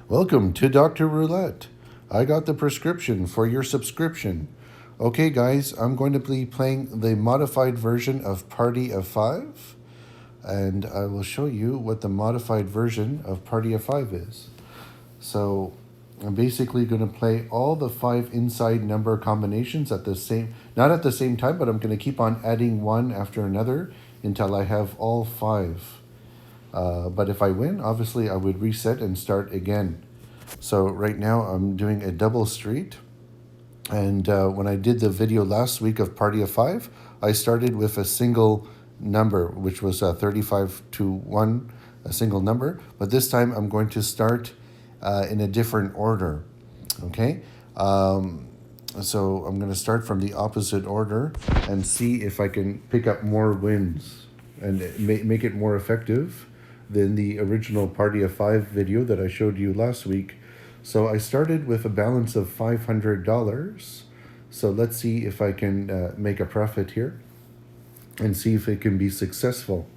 Welcome to Dr. Roulette. I got the prescription for your subscription. Okay, guys, I'm going to be playing the modified version of Party of Five, and I will show you what the modified version of Party of Five is. So I'm basically going to play all the 5 inside number combinations at the same, not at the same time, but I'm going to keep on adding one after another until I have all 5. But if I win, obviously I would reset and start again. So right now I'm doing a double street. And when I did the video last week of Party of Five, I started with a single number, which was 35 to 1, a single number. But this time I'm going to start in a different order. Okay? So I'm going to start from the opposite order and see if I can pick up more wins and make it more effective than the original Party of Five video that I showed you last week. So I started with a balance of $500. So let's see if I can make a profit here and see if it can be successful.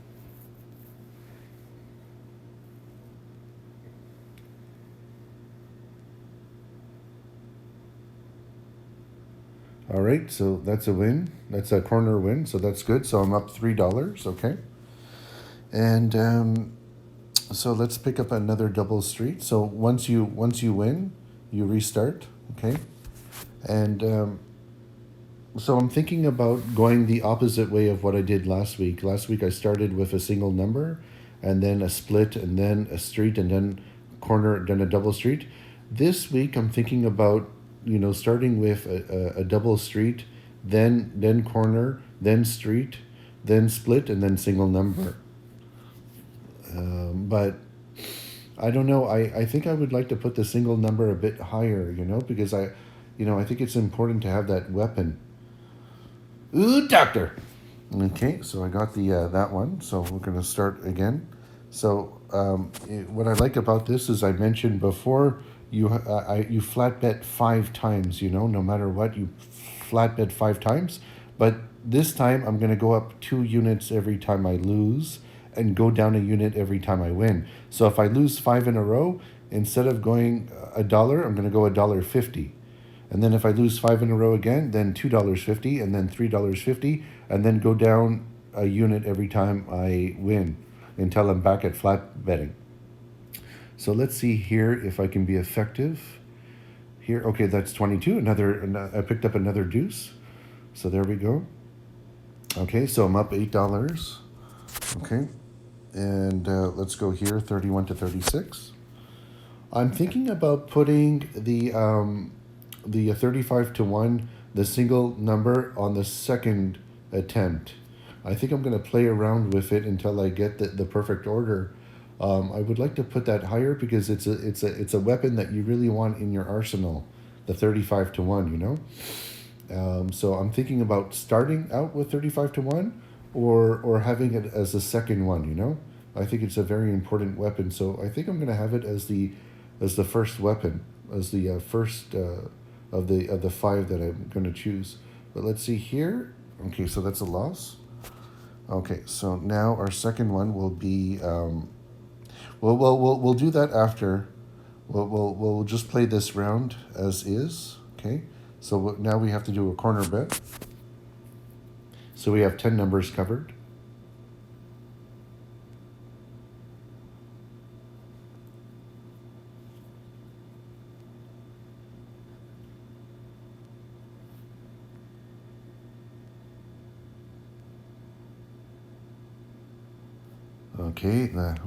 All right, so that's a win. That's a corner win, so that's good. So I'm up $3, okay? And so let's pick up another double street. So once you win, you restart, okay? And so I'm thinking about going the opposite way of what I did last week. Last week I started with a single number, and then a split, and then a street, and then corner, then a double street. This week I'm thinking about, starting with a double street, then corner, then street, then split, and then single number. But I don't know. I think I would like to put the single number a bit higher, because I think it's important to have that weapon. Ooh, doctor. Okay, so I got the that one. So we're going to start again. So what I like about this is I mentioned before, you flat bet 5 times, no matter what, you flat bet 5 times. But this time I'm going to go up 2 units every time I lose and go down a unit every time I win. So if I lose 5 in a row, instead of going $1, I'm going to go $1.50. And then if I lose 5 in a row again, then $2.50, and then $3.50, and then go down a unit every time I win until I'm back at flat betting. So let's see here if I can be effective. Here, okay, that's 22. I picked up another deuce. So there we go. Okay, so I'm up $8. Okay, and let's go here, 31 to 36. I'm thinking about putting the 35 to 1, the single number, on the second attempt. I think I'm going to play around with it until I get the perfect order. I would like to put that higher because it's a weapon that you really want in your arsenal, the 35 to 1, So I'm thinking about starting out with 35 to 1 or having it as a second one, I think it's a very important weapon. So I think I'm going to have it as the first weapon, as the first of the 5 that I'm going to choose. But let's see here. Okay, so that's a loss. Okay, so now our second one will be we'll do that after. We'll just play this round as is. Okay, so now we have to do a corner bet. So we have 10 numbers covered. Okay, the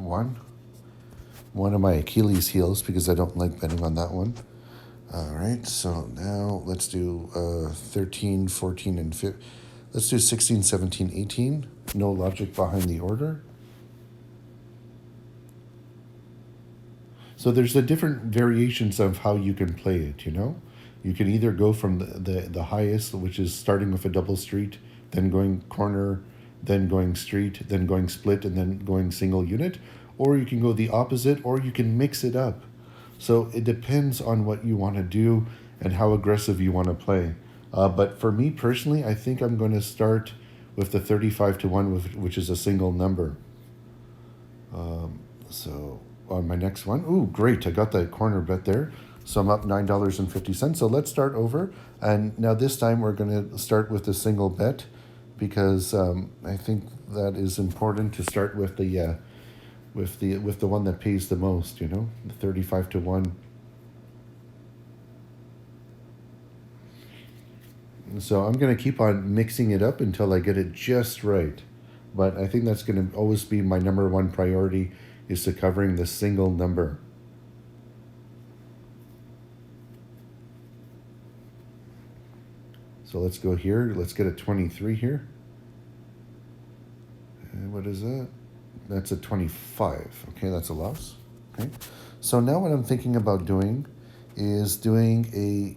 one of my Achilles heels because I don't like betting on that one. All right, so now let's do 13, 14, and 15. Let's do 16, 17, 18. No logic behind the order. So there's the different variations of how you can play it, You can either go from the highest, which is starting with a double street, then going corner, then going street, then going split, and then going single unit. Or you can go the opposite, or you can mix it up. So it depends on what you want to do and how aggressive you want to play. But for me personally, I think I'm going to start with the 35 to 1, which is a single number. So on my next one. Ooh, great. I got the corner bet there. So I'm up $9.50. So let's start over. And now this time we're going to start with the single bet because I think that is important to start with the one that pays the most, you know, the 35 to 1. So I'm going to keep on mixing it up until I get it just right. But I think that's going to always be my number one priority is to covering the single number. So let's go here. Let's get a 23 here. And what is that? That's a 25. Okay, that's a loss. Okay. So now what I'm thinking about doing is doing a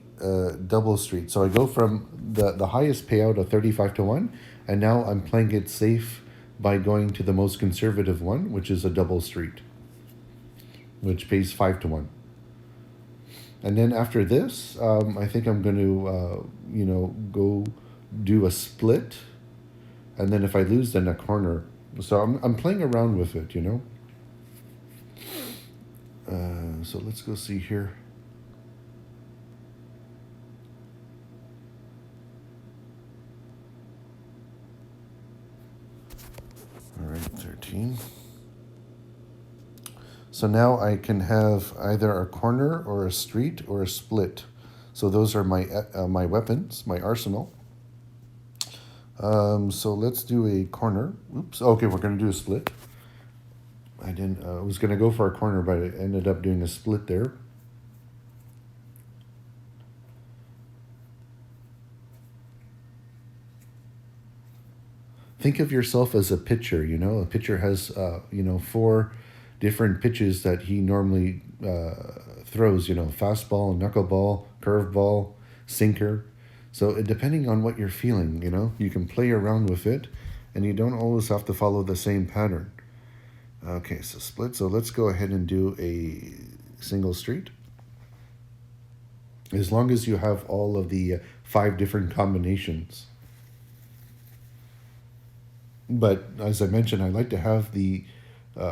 double street. So I go from the highest payout of 35 to 1, and now I'm playing it safe by going to the most conservative one, which is a double street, which pays 5 to 1. And then after this, I think I'm going to, go do a split. And then if I lose, then a corner. So I'm playing around with it, you know. So let's go see here. All right, 13. So now I can have either a corner or a street or a split. So those are my weapons, my arsenal. So let's do a corner. Oops. Okay, we're going to do a split. I was going to go for a corner, but I ended up doing a split there. Think of yourself as a pitcher, you know. A pitcher has, 4 different pitches that he normally throws, you know, fastball, knuckleball, curveball, sinker. So depending on what you're feeling, you know, you can play around with it and you don't always have to follow the same pattern. Okay, so split. So let's go ahead and do a single street. As long as you have all of the 5 different combinations. But as I mentioned, I like to have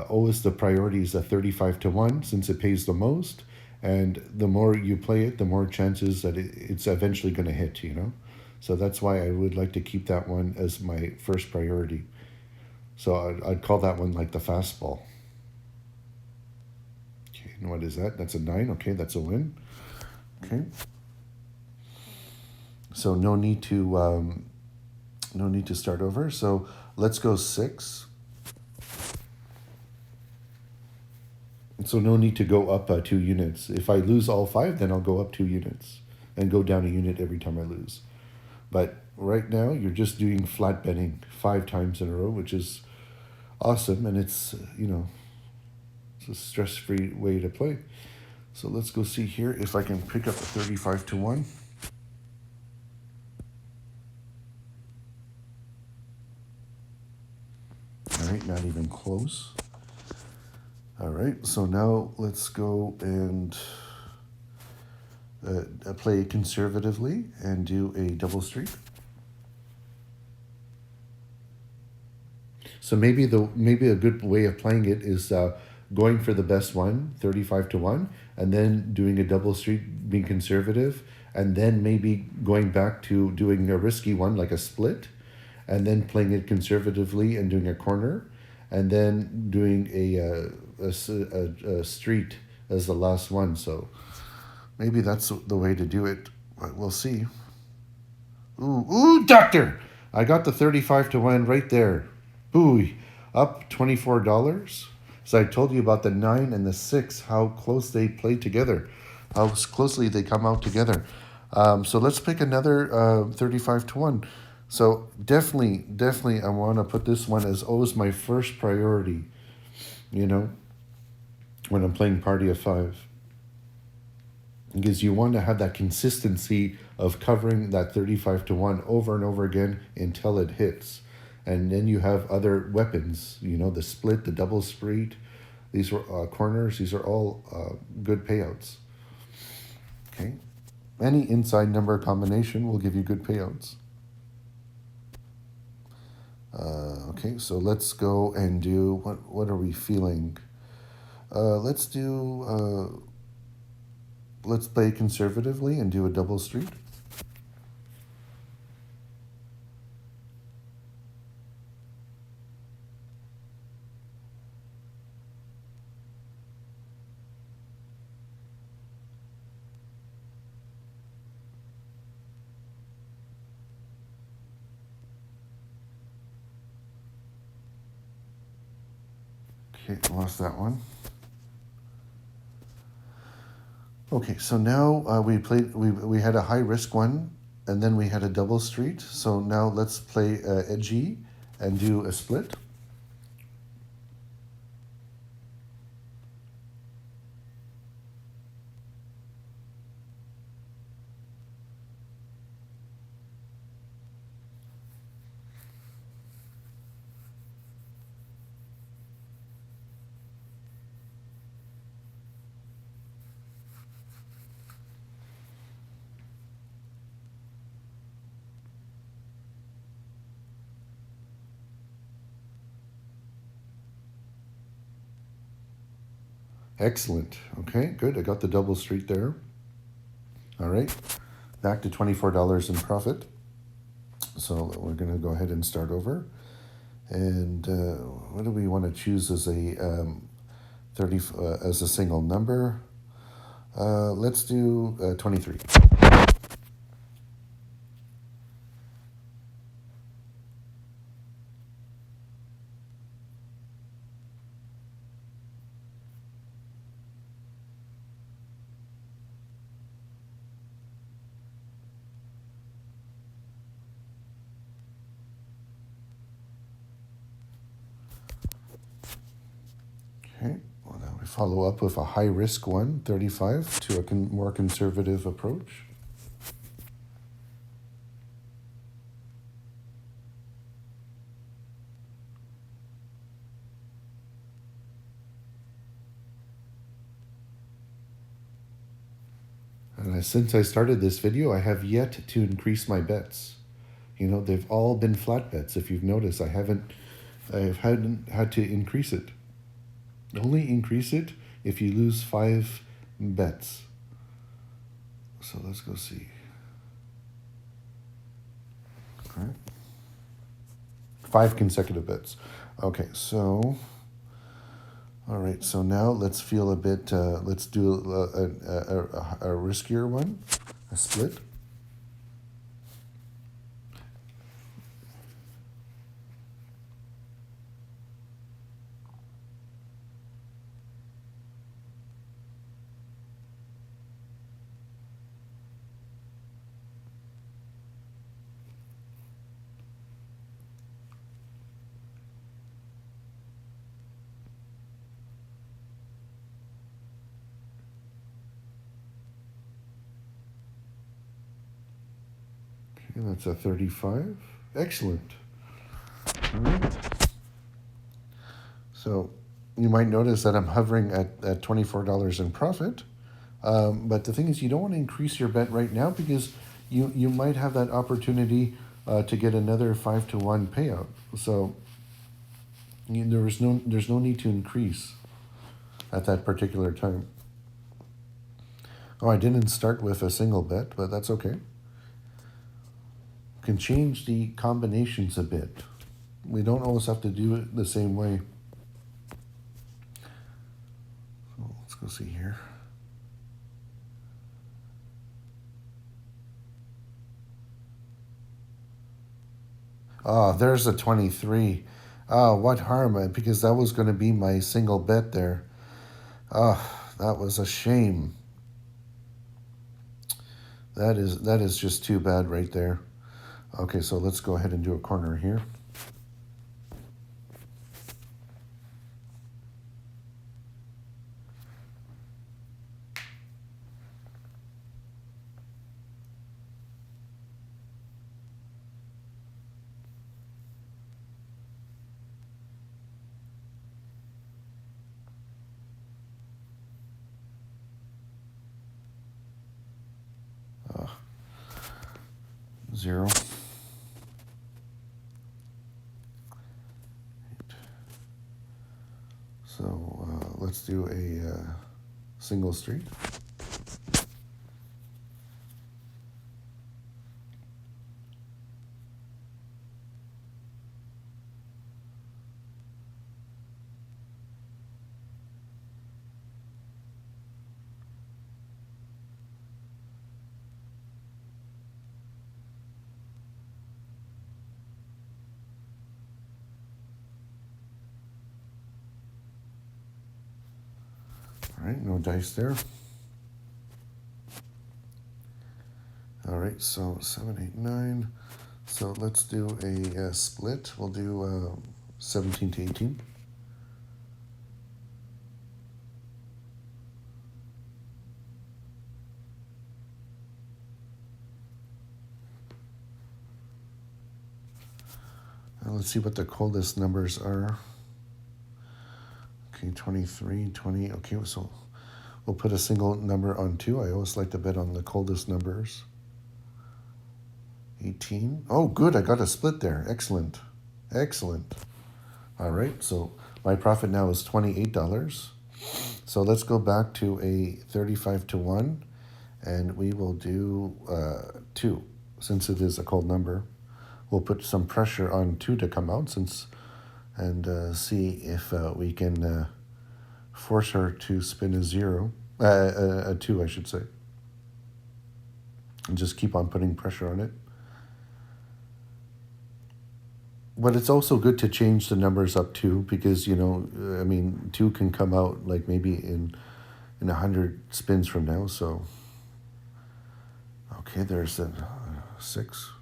always the priority is a 35 to 1 since it pays the most. And the more you play it, the more chances that it's eventually going to hit, you know. So that's why I would like to keep that one as my first priority. So I'd call that one like the fastball. Okay, and what is that? That's a 9. Okay, that's a win. Okay. So no need to start over. So let's go 6. So no need to go up 2 units. If I lose all 5, then I'll go up 2 units and go down a unit every time I lose. But right now, you're just doing flat betting 5 times in a row, which is awesome. And it's, it's a stress-free way to play. So let's go see here if I can pick up a 35 to 1. All right, not even close. All right, so now let's go and play conservatively and do a double street. So maybe a good way of playing it is going for the best one, 35 to 1, and then doing a double street, being conservative, and then maybe going back to doing a risky one like a split, and then playing it conservatively and doing a corner, and then doing a street as the last one. So maybe that's the way to do it. But we'll see. Ooh, doctor! I got the 35 to 1 right there. Ooh, up $24. So I told you about the 9 and the 6, how close they play together, how closely they come out together. So let's pick another 35 to 1. So definitely I want to put this one as always my first priority, you know, when I'm playing Party of 5. Because you want to have that consistency of covering that 35 to 1 over and over again until it hits. And then you have other weapons, you know, the split, the double street, these were corners, these are all good payouts. Okay. Any inside number combination will give you good payouts. Okay, so let's go and do, what are we feeling? Let's do. Let's play conservatively and do a double street. Okay, lost that one. Okay, so now we played. We had a high risk one, and then we had a double street. So now let's play edgy and do a split. Excellent. Okay, good. I got the double street there. All right, back to $24 in profit. So we're going to go ahead and start over. And what do we want to choose as a 30 as a single number? Let's do 23. Okay, well, now we follow up with a high risk one, 35, to a more conservative approach. And since I started this video, I have yet to increase my bets. You know, they've all been flat bets. If you've noticed, I hadn't had to increase it. Only increase it if you lose 5 bets. So let's go see. Okay. 5 consecutive bets. Okay, so all right. So now let's feel a bit. Let's do a riskier one, a split. Okay, that's a 35. Excellent. All right. So you might notice that I'm hovering at $24 in profit. But the thing is, you don't want to increase your bet right now because you might have that opportunity to get another 5-to-1 payout. So there's no need to increase at that particular time. Oh, I didn't start with a single bet, but that's okay. Can change the combinations a bit. We don't always have to do it the same way. So let's go see here. Oh, there's a 23. Oh, what harm, because that was going to be my single bet there. Oh, that was a shame. That is just too bad right there. Okay, so let's go ahead and do a corner here. Uh, 0. So let's do a single street. All right, no dice there. All right, so 7, 8, 9. So let's do a split. We'll do 17 to 18. Let's see what the coldest numbers are. Okay, 23, 20. Okay, so we'll put a single number on 2. I always like to bet on the coldest numbers. 18. Oh, good. I got a split there. Excellent. Excellent. All right, so my profit now is $28. So let's go back to a 35 to 1, and we will do 2. Since it is a cold number, we'll put some pressure on 2 to come out and see if we can force her to spin a 0, a 2, I should say. And just keep on putting pressure on it. But it's also good to change the numbers up too, because, you know, I mean, 2 can come out like maybe in 100 spins from now. So, okay, there's a 6.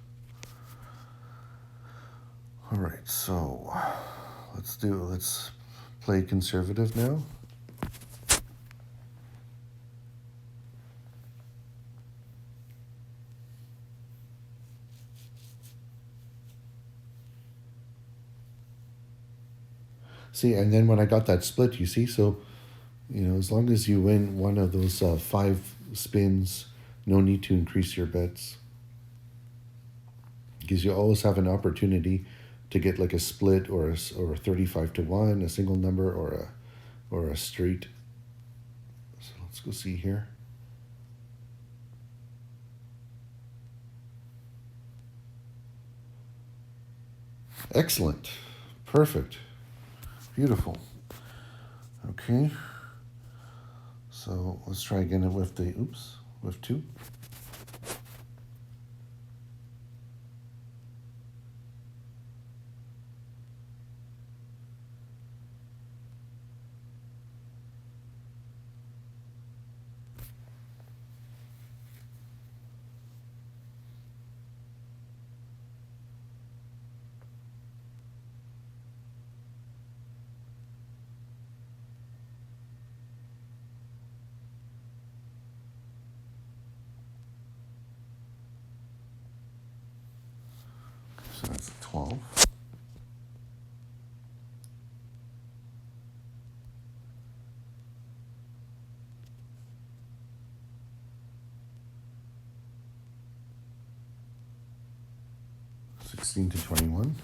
All right, so let's play conservative now. See, and then when I got that split, you see, so, you know, as long as you win one of those 5 spins, no need to increase your bets. Because you always have an opportunity to get like a split or a 35 to 1, a single number, or a street. So let's go see here. Excellent. Perfect. Beautiful. Okay. So let's try again with with 2. So that's 12. $16 to 21.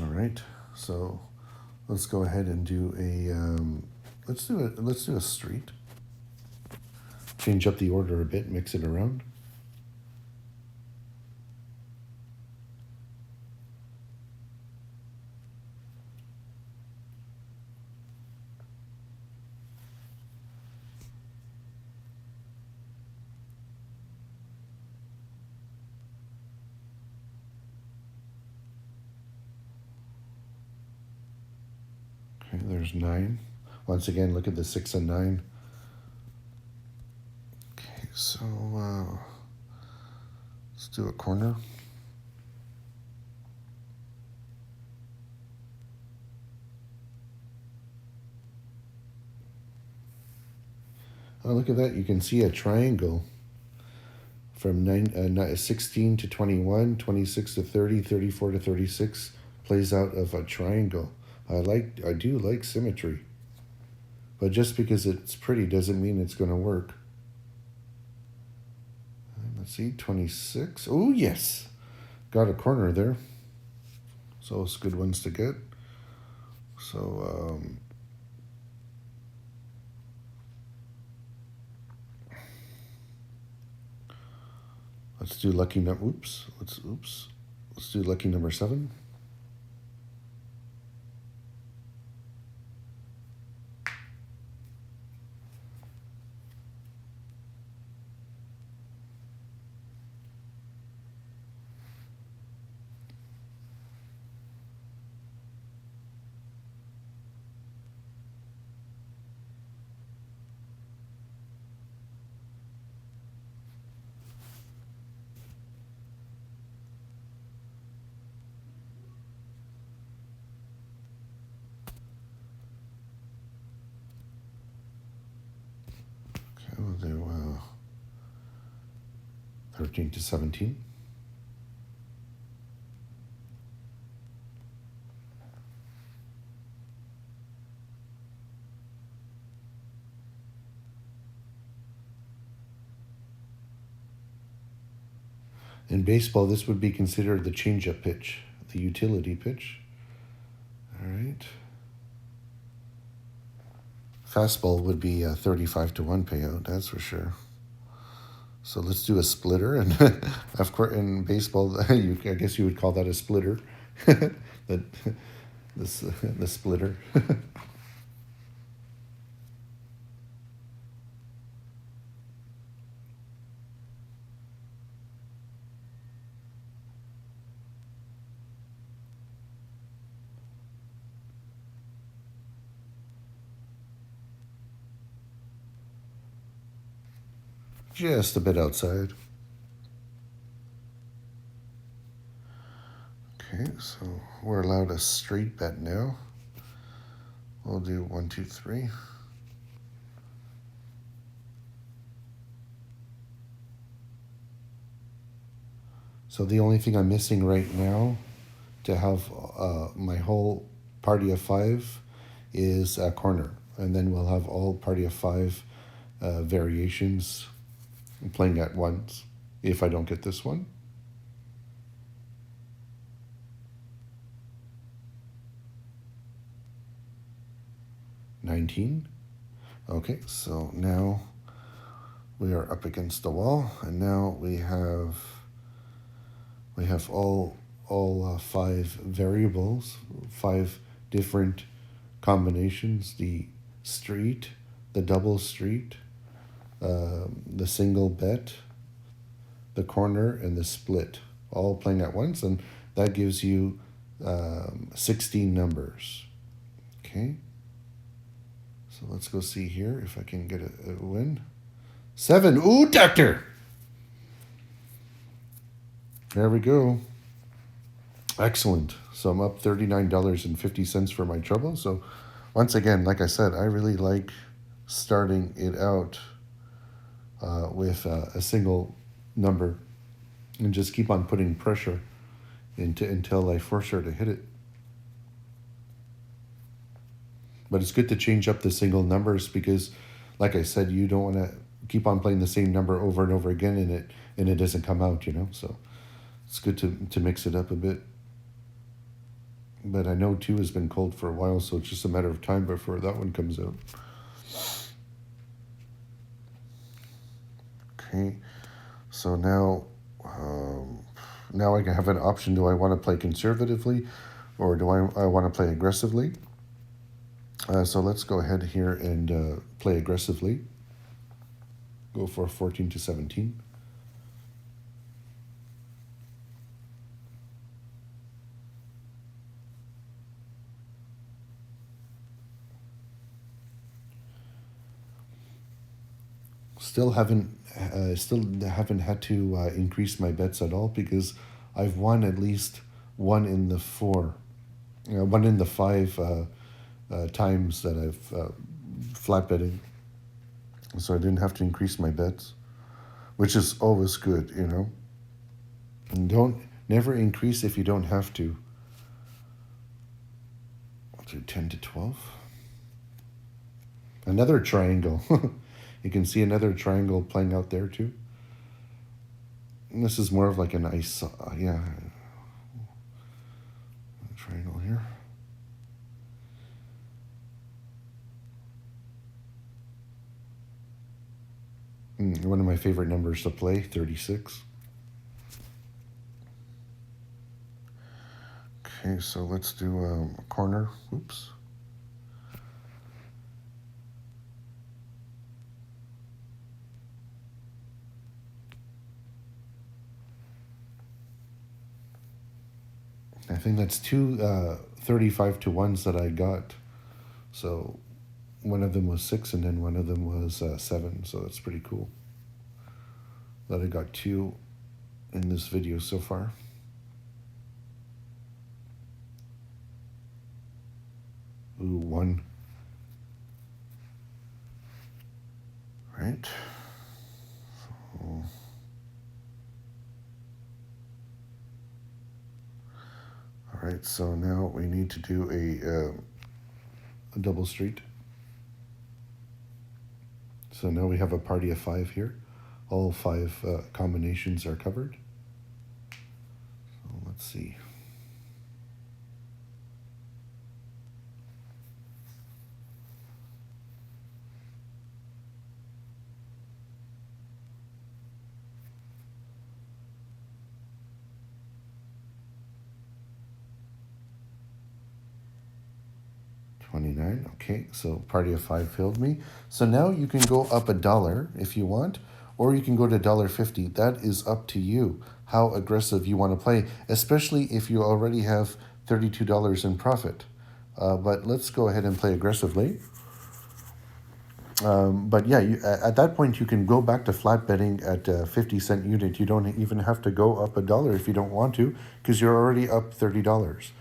All right, so let's go ahead and do a let's do a street. Change up the order a bit, mix it around. Okay, there's 9. Once again, look at the 6 and 9. Okay, so let's do a corner. Oh, look at that. You can see a triangle from 16 to 21, 26 to 30, 34 to 36 plays out of a triangle. I do like symmetry. But just because it's pretty doesn't mean it's going to work. Let's see, 26. Oh, yes. Got a corner there. So it's good ones to get. So, let's do lucky number. Let's do lucky number 7. Okay, we'll do 13 to 17. In baseball, this would be considered the change-up pitch, the utility pitch. All right. Fastball would be a 35 to 1 payout, that's for sure. So let's do a splitter, and of course, in baseball, I guess you would call that a splitter. the splitter. Just a bit outside. Okay, so we're allowed a straight bet now. We'll do 1, 2, 3. So the only thing I'm missing right now to have my whole party of 5 is a corner. And then we'll have all party of 5 variations playing at once if I don't get this one. $19. Okay, so now we are up against the wall, and now we have all 5 variables, 5 different combinations: the street, the double street, the single bet, the corner, and the split, all playing at once, and that gives you 16 numbers. Okay. So let's go see here if I can get a win. 7. Ooh, doctor! There we go. Excellent. So I'm up $39.50 for my trouble. So once again, like I said, I really like starting it out with a single number and just keep on putting pressure until I force her to hit it. But it's good to change up the single numbers because, like I said, you don't want to keep on playing the same number over and over again and it doesn't come out, So it's good to mix it up a bit. But I know 2 has been cold for a while, so it's just a matter of time before that one comes out. Okay, so now I can have an option. Do I want to play conservatively or do I want to play aggressively? So let's go ahead here and play aggressively. Go for 14 to 17. Still haven't had to increase my bets at all because I've won at least 1 in the 4, 1 in the 5 times that I've flat betting. So I didn't have to increase my bets, which is always good, you know. And don't never increase if you don't have to. I'll do 10 to 12. Another triangle. You can see another triangle playing out there too. And this is more of like an ice, yeah, triangle here. One of my favorite numbers to play, 36. Okay, so let's do a corner. Oops. I think that's two 35 to 1s that I got. So one of them was 6 and then one of them was 7. So that's pretty cool that I got 2 in this video so far. Ooh, 1. Right. So, all right, so now we need to do a double street. So now we have a party of 5 here. All 5 combinations are covered. So let's see. $29. Okay, so party of 5 filled me. So now you can go up $1 if you want, or you can go to $1.50. That is up to you how aggressive you want to play, especially if you already have $32 in profit. But let's go ahead and play aggressively. But yeah, at that point you can go back to flat betting at 50-cent unit. You don't even have to go up $1 if you don't want to, because you're already up $30.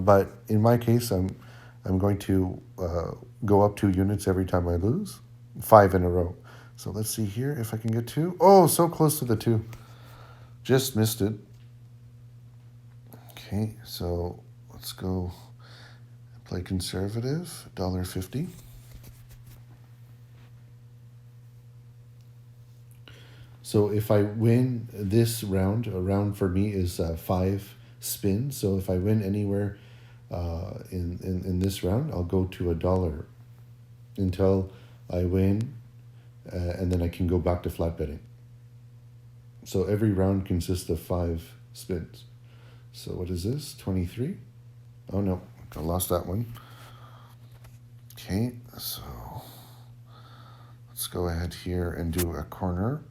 But in my case, I'm going to go up 2 units every time I lose, 5 in a row. So let's see here if I can get 2. Oh, so close to the 2. Just missed it. Okay, so let's go play conservative, $1.50. So if I win this round, a round for me is 5 spins. So if I win anywhere in this round, I'll go to $1 until I win, and then I can go back to flat betting. So every round consists of 5 spins. So what is this? 23? Oh no, I lost that one. Okay, so let's go ahead here and do a corner.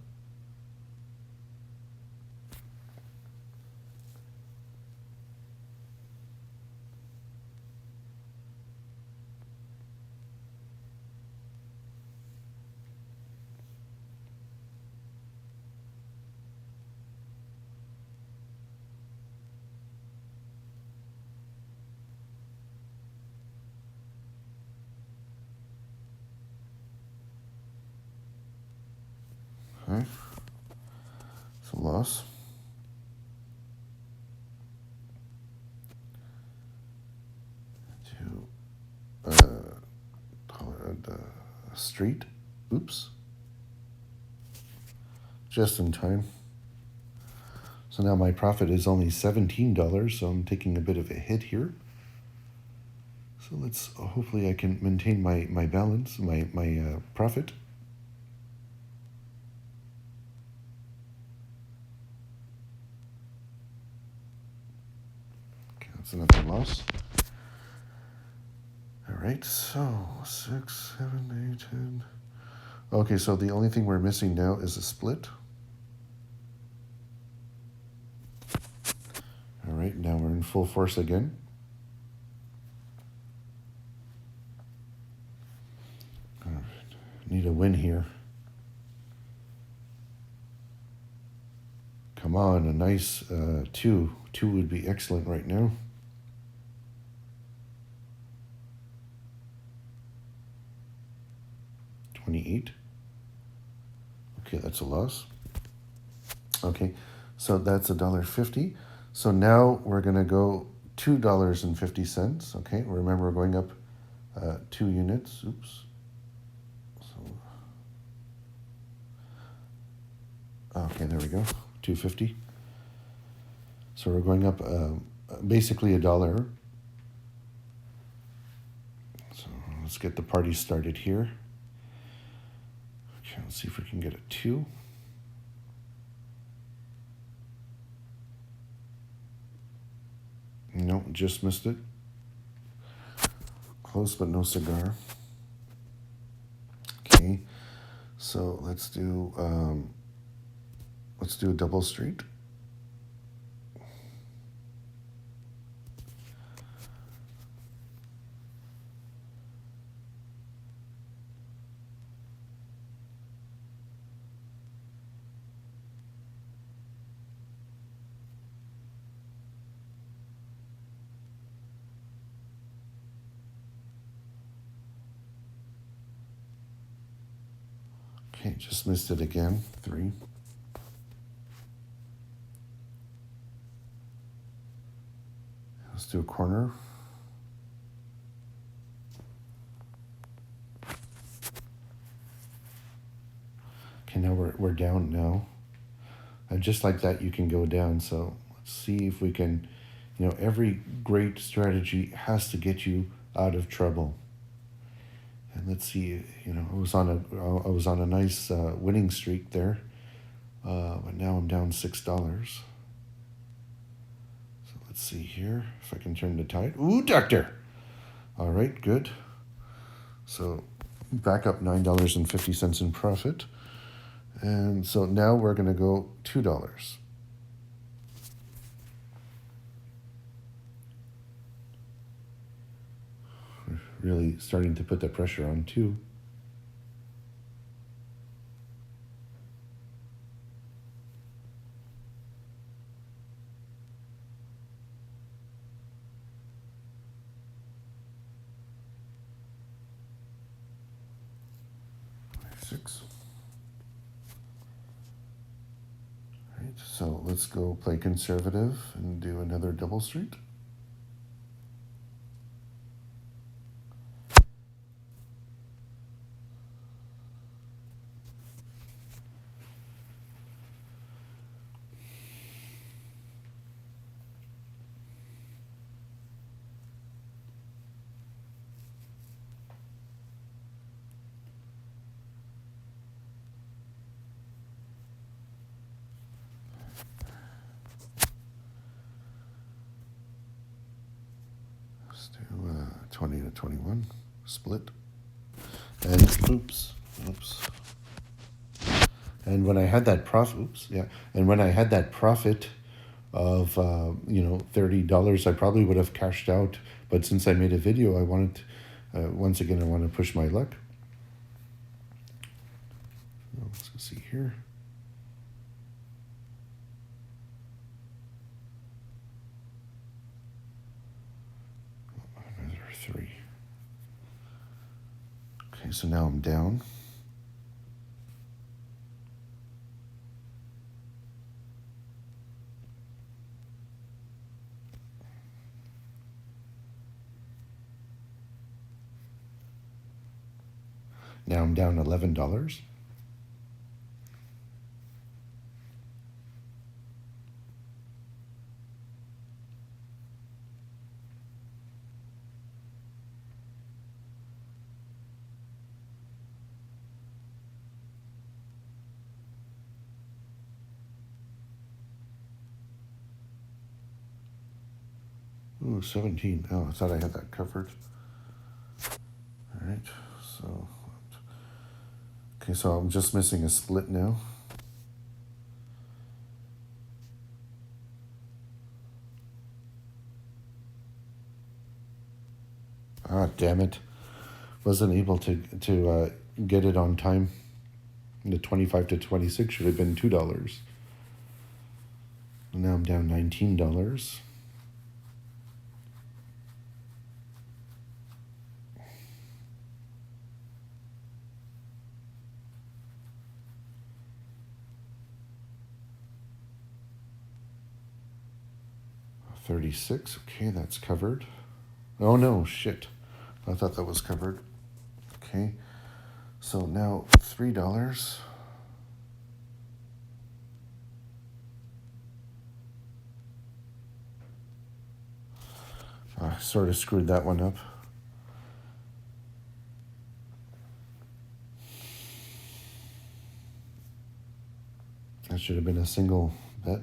Okay, it's a loss. Street. Oops. Just in time. So now my profit is only $17, so I'm taking a bit of a hit here. So let's, hopefully I can maintain my balance, my profit. Okay, that's another loss. All right, so 6, 7, 8, 10. Okay, so the only thing we're missing now is a split. All right, now we're in full force again. All right, need a win here. Come on, a nice 2. 2 would be excellent right now. $28. Okay, that's a loss. Okay, so that's $1.50. So now we're going to go $2.50. Okay, remember we're going up 2 units. Oops. So, okay, there we go. 250. So we're going up basically $1. So let's get the party started here. Okay, let's see if we can get a 2. No, just missed it. Close but no cigar. Okay, so let's do a double street. Okay, just missed it again. 3. Let's do a corner. Okay, now we're down now. And just like that, you can go down. So let's see if we can, every great strategy has to get you out of trouble. And let's see, I was on a nice winning streak there, but now I'm down $6. So let's see here if I can turn the tide. Ooh, doctor! All right, good. So back up $9.50 in profit. And so now we're going to go $2. We're really starting to put the pressure on too. Six. All right, so let's go play conservative and do another double street. Let's do 20 to 21 split. And oops. And when I had that profit, and when I had that profit of $30, I probably would have cashed out. But since I made a video, I wanted once again I want to push my luck. Let's see here. Another 3. Okay, so now I'm down. Now I'm down $11. Ooh, 17. Oh, I thought I had that covered. All right, so okay, so I'm just missing a split now. Ah, damn it! Wasn't able to get it on time. The 25 to 26 should have been $2. Now I'm down $19. 36. Okay, that's covered. Oh no, shit. I thought that was covered. Okay. So now $3. I sort of screwed that one up. That should have been a single bet.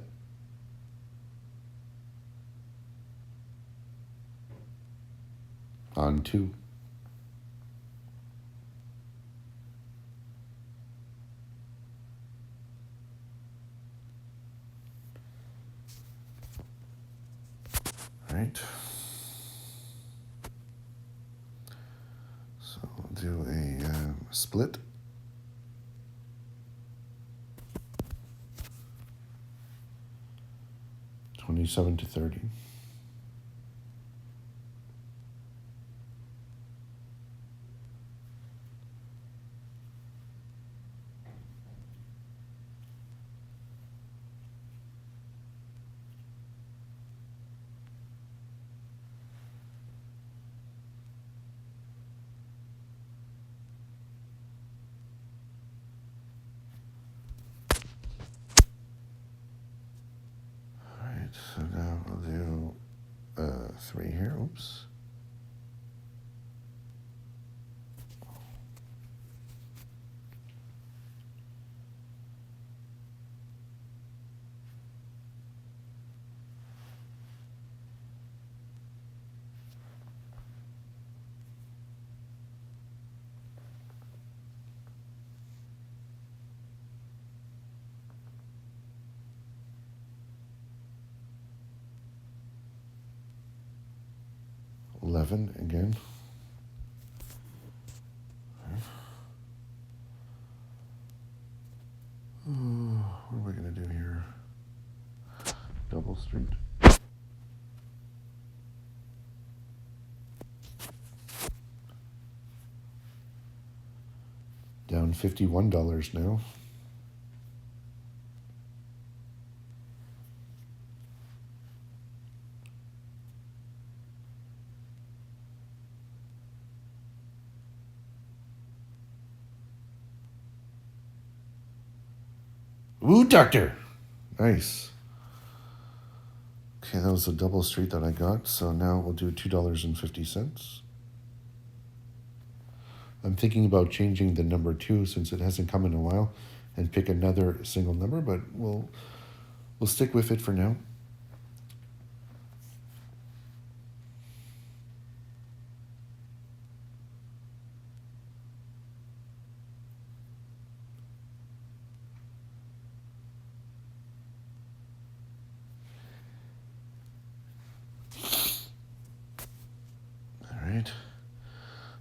On 2. All right. So we'll do a split. $27-30. So now we'll do 3 here. Oops. $11 again. What are we going to do here? Double street. Down $51 now. Ooh, doctor! Nice. Okay, that was a double street that I got. So now we'll do $2.50. I'm thinking about changing the number 2 since it hasn't come in a while and pick another single number, but we'll stick with it for now.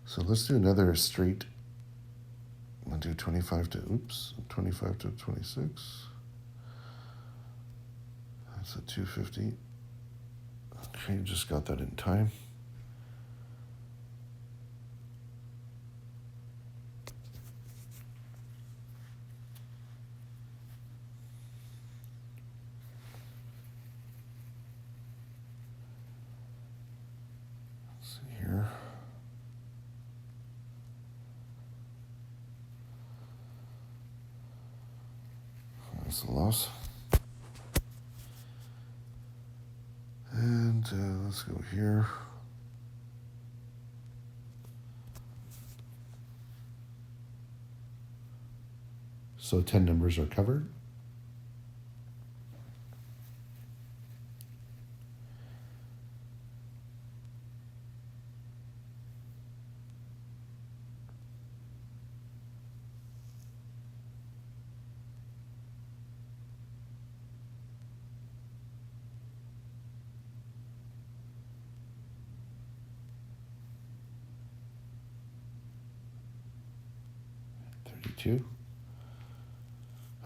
So let's do another straight. I'll do 25 to 26. That's a 250. Okay, just got that in time. Let's see here. That's a loss. And let's go here. So 10 numbers are covered.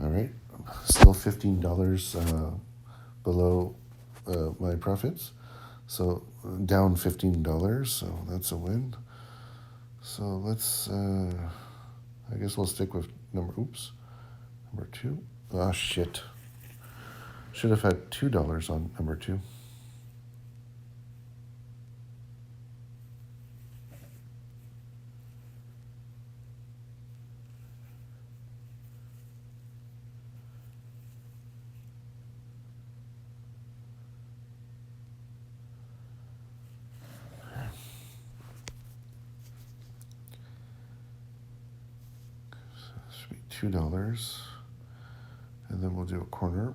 All right, still $15 below my profits, so down $15. So that's a win. So let's. I guess we'll stick with number 2. Ah, shit. Should have had $2 on number 2. $2. And then we'll do a corner.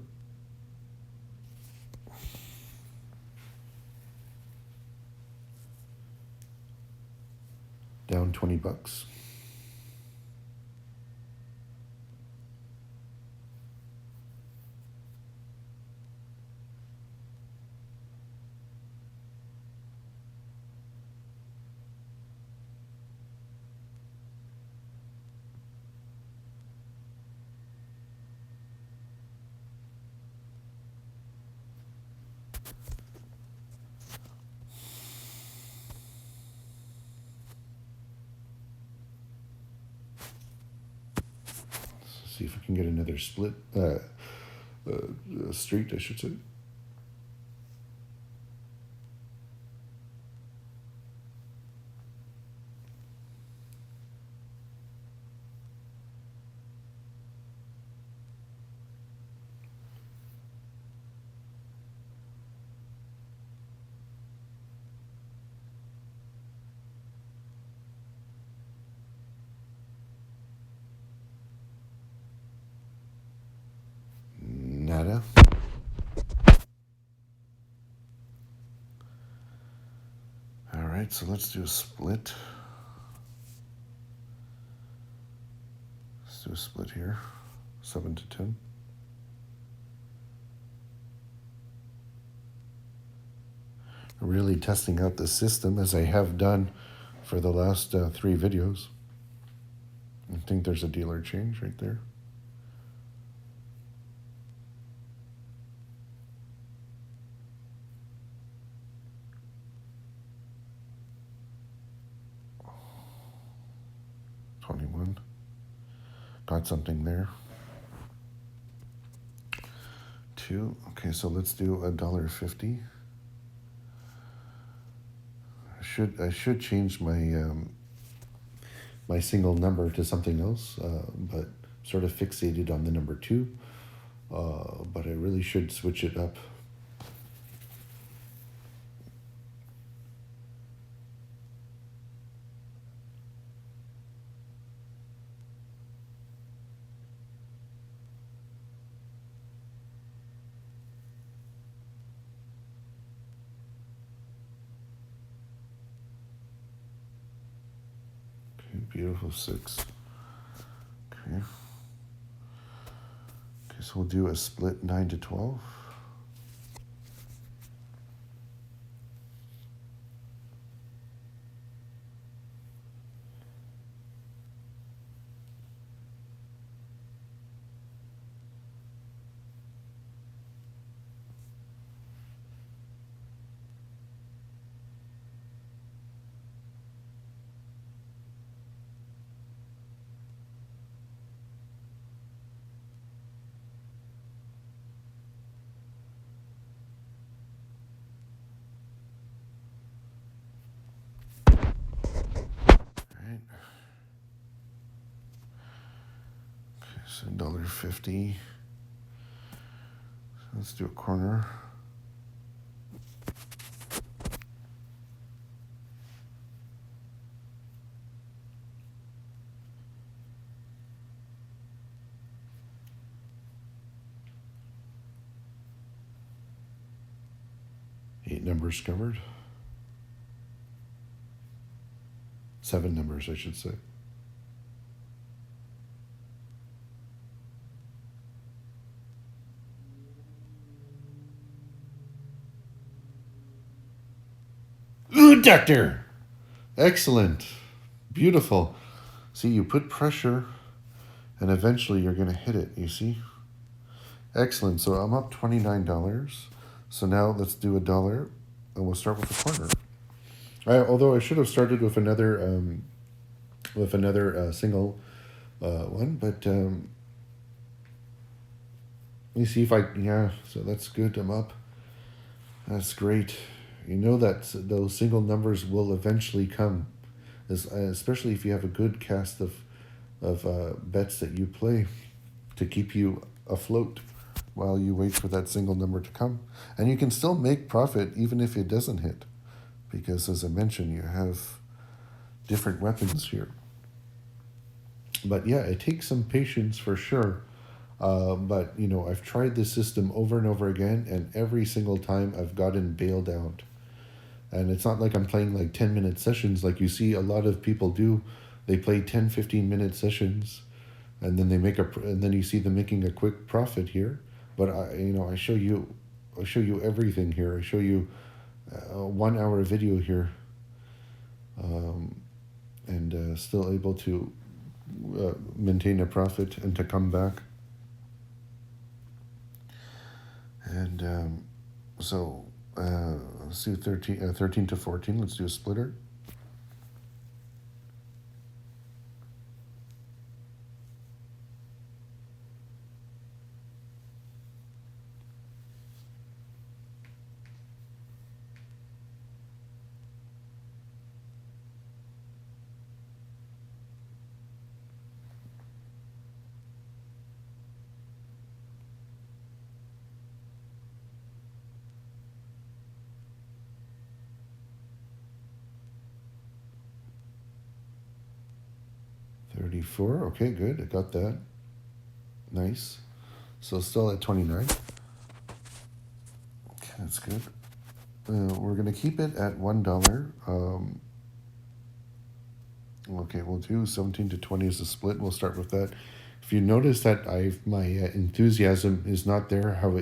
Down $20. See if we can get another split, street, I should say. Nada. All right, so let's do a split. Let's do a split here, 7 to 10. Really testing out the system as I have done for the last 3 videos. I think there's a dealer change right there. Got something there. 2. Okay, so let's do $1.50. I should change my my single number to something else, but sort of fixated on the number 2. But I really should switch it up. Beautiful 6. Okay. Okay, so we'll do a split 9 to 12. So $1.50. So let's do a corner. Eight numbers covered. 7 numbers, I should say. Ooh, doctor! Excellent. Beautiful. See, you put pressure, and eventually you're going to hit it, you see? Excellent. So I'm up $29. So now let's do $1, and we'll start with the corner. Although I should have started with another single one, but let me see if yeah, so that's good. I'm up. That's great. You know that those single numbers will eventually come, especially if you have a good cast of bets that you play to keep you afloat while you wait for that single number to come. And you can still make profit even if it doesn't hit, because as I mentioned, you have different weapons here. But yeah, it takes some patience for sure. But you know, I've tried this system over and over again, and every single time I've gotten bailed out. And it's not like I'm playing like 10-minute sessions like you see a lot of people do. They play 10, 15-minute sessions, and then and then you see them making a quick profit here. But I show you everything here. I show you a 1 hour video here, um, and still able to maintain a profit and to come back. And so let's do 13 to 14. Let's do a splitter. $34. Okay, good. I got that. Nice. So still at 29. Okay, that's good. We're gonna keep it at $1. Okay, we'll do 17 to 20 as a split. We'll start with that. If you notice that my enthusiasm is not there how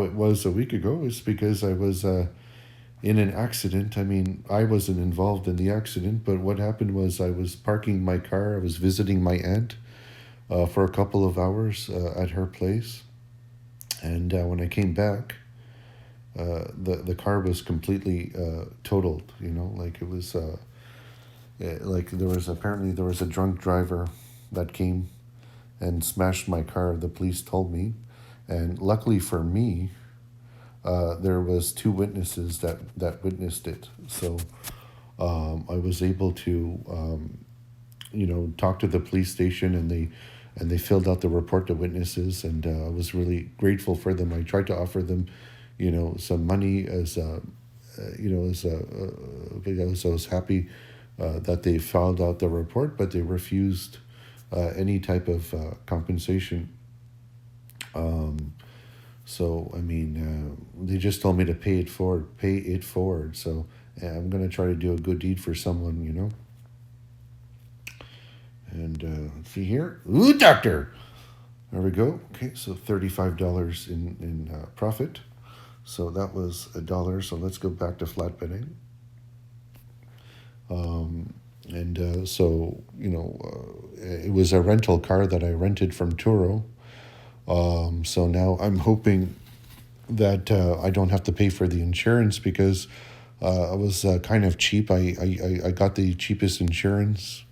it was a week ago, it's because I was in an accident. I mean, I wasn't involved in the accident, but what happened was I was parking my car. I was visiting my aunt for a couple of hours at her place, and when I came back, the car was completely totaled. You know, like it was like there was a drunk driver that came and smashed my car. The police told me, and luckily for me, there was two witnesses that witnessed it. So I was able to talk to the police station, and they filled out the report to witnesses, and I was really grateful for them. I tried to offer them, some money as because I was happy that they filed out the report, but they refused any type of compensation. So I mean, they just told me to pay it forward, pay it forward. So I'm gonna try to do a good deed for someone, And let's see here, ooh, doctor. There we go. Okay, so $35 in profit. So that was $1. So let's go back to flat betting. And so it was a rental car that I rented from Turo. So now I'm hoping that I don't have to pay for the insurance because I was kind of cheap. I got the cheapest insurance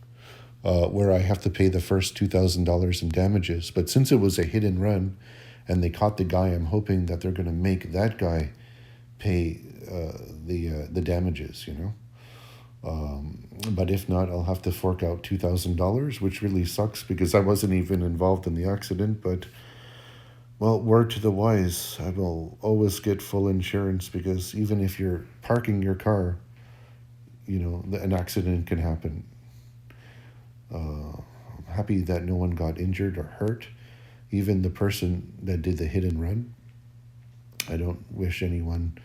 where I have to pay the first $2,000 in damages. But since it was a hit and run and they caught the guy, I'm hoping that they're going to make that guy pay the damages, But if not, I'll have to fork out $2,000, which really sucks because I wasn't even involved in the accident. But, well, word to the wise, I will always get full insurance because even if you're parking your car, an accident can happen. I'm happy that no one got injured or hurt, even the person that did the hit and run. I don't wish anyone,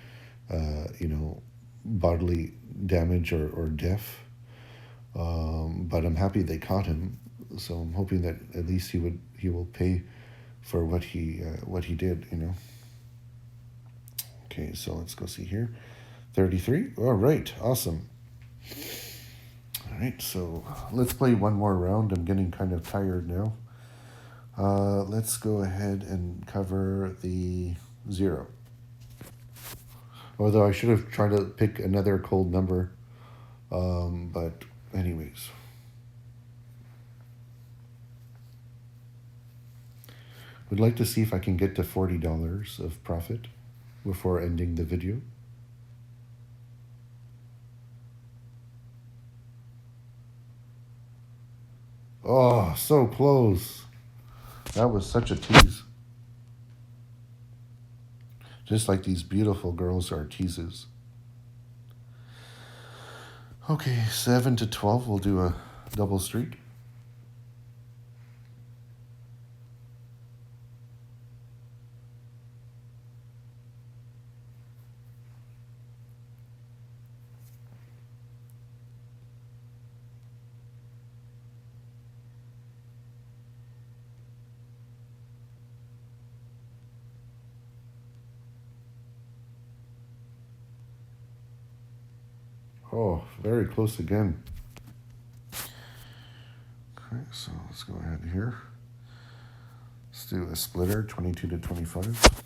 bodily damage or death. But I'm happy they caught him, so I'm hoping that at least he will pay for what he did. Okay, so let's go see here, 33. All right, awesome. All right, so let's play one more round. I'm getting kind of tired now. Let's go ahead and cover the 0. Although I should have tried to pick another cold number. But anyways. Would like to see if I can get to $40 of profit before ending the video. Oh, so close. That was such a tease. Just like these beautiful girls are teases. Okay, 7 to 12, we'll do a double streak. Oh, very close again. Okay, so let's go ahead here. Let's do a splitter, 22 to 25.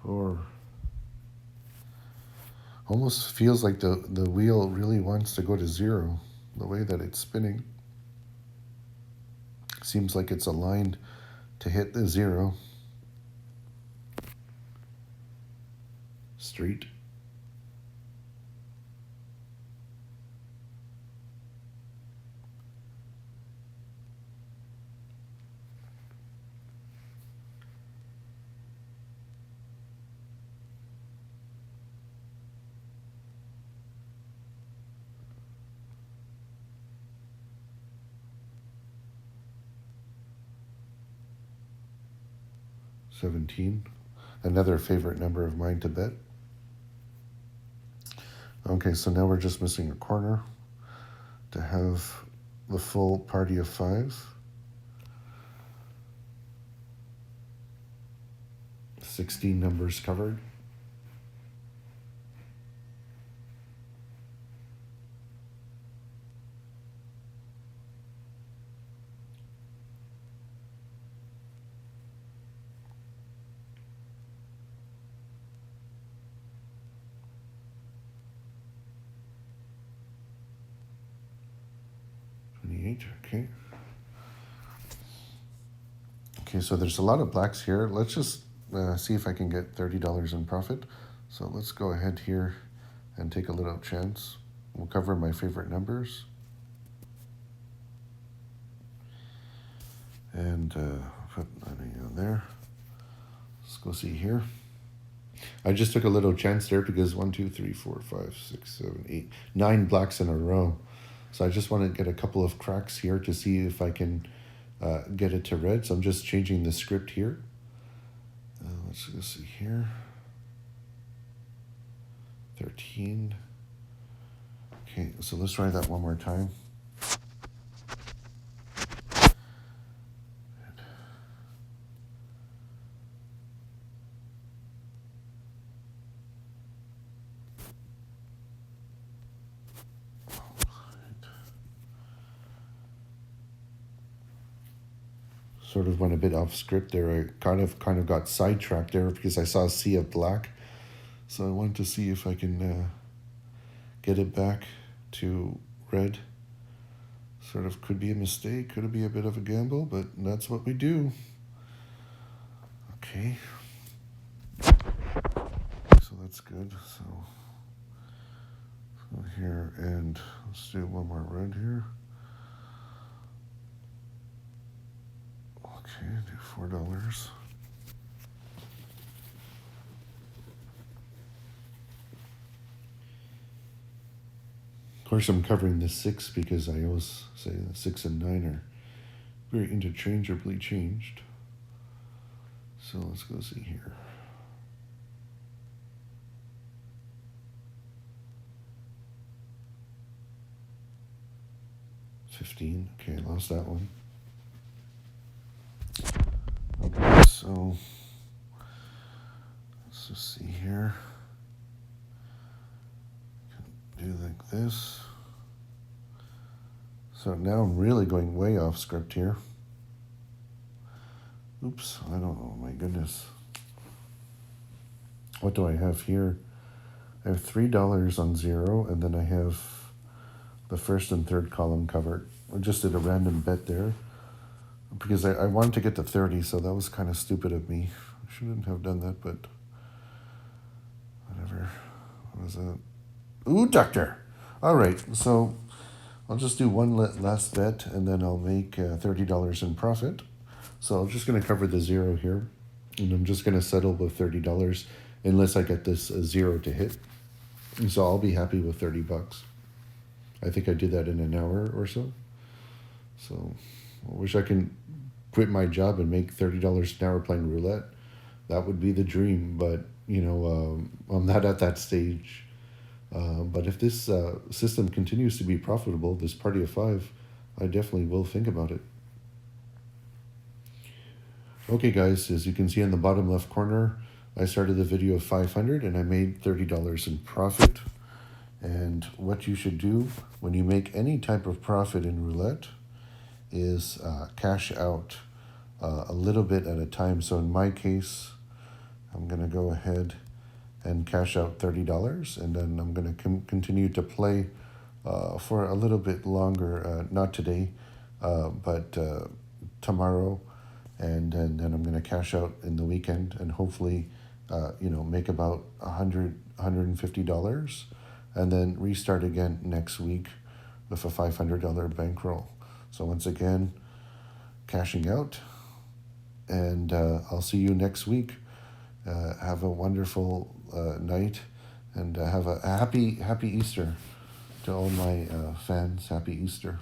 Or almost feels like the wheel really wants to go to 0, the way that it's spinning. Seems like it's aligned to hit the 0. Street. $17. Another favorite number of mine to bet. Okay, so now we're just missing a corner to have the full party of 5. 16 numbers covered. Okay. Okay, so there's a lot of blacks here. Let's just see if I can get $30 in profit. So let's go ahead here and take a little chance. We'll cover my favorite numbers. And put that in there. Let's go see here. I just took a little chance there because 1, 2, 3, 4, 5, 6, 7, 8, 9 blacks in a row. So I just want to get a couple of cracks here to see if I can get it to red. So I'm just changing the script here. Let's go see here. 13. Okay, so let's try that one more time. Sort of went a bit off script there. I kind of got sidetracked there because I saw a sea of black. So I wanted to see if I can get it back to red. Sort of could be a mistake, could be a bit of a gamble, but that's what we do. Okay. So that's good. So here, and let's do one more red here. Okay, do $4. Of course, I'm covering the 6 because I always say the 6 and 9 are very interchangeably changed. So let's go see here. 15. Okay, I lost that one. Okay, so let's just see here. Do like this. So now I'm really going way off script here. Oops, I don't know, my goodness. What do I have here? I have $3 on 0, and then I have the first and third column covered. I just did a random bet there because I wanted to get to 30, so that was kind of stupid of me. I shouldn't have done that, but whatever. What was that? Ooh, doctor! All right, so I'll just do one last bet, and then I'll make $30 in profit. So I'm just going to cover the 0 here, and I'm just going to settle with $30 unless I get this 0 to hit. And so I'll be happy with $30. I think I did that in an hour or so. So I wish I can quit my job and make $30 an hour playing roulette. That would be the dream, but I'm not at that stage. But if this system continues to be profitable, this party of five, I definitely will think about it. Okay, guys, as you can see in the bottom left corner, I started the video of 500 and I made $30 in profit. And what you should do when you make any type of profit in roulette is cash out a little bit at a time. So in my case, I'm going to go ahead and cash out $30, and then I'm going to continue to play for a little bit longer, not today, but tomorrow, and then I'm going to cash out in the weekend and hopefully make about $150, and then restart again next week with a $500 bankroll. So once again, cashing out, and I'll see you next week. Have a wonderful night, and have a happy Easter to all my fans. Happy Easter.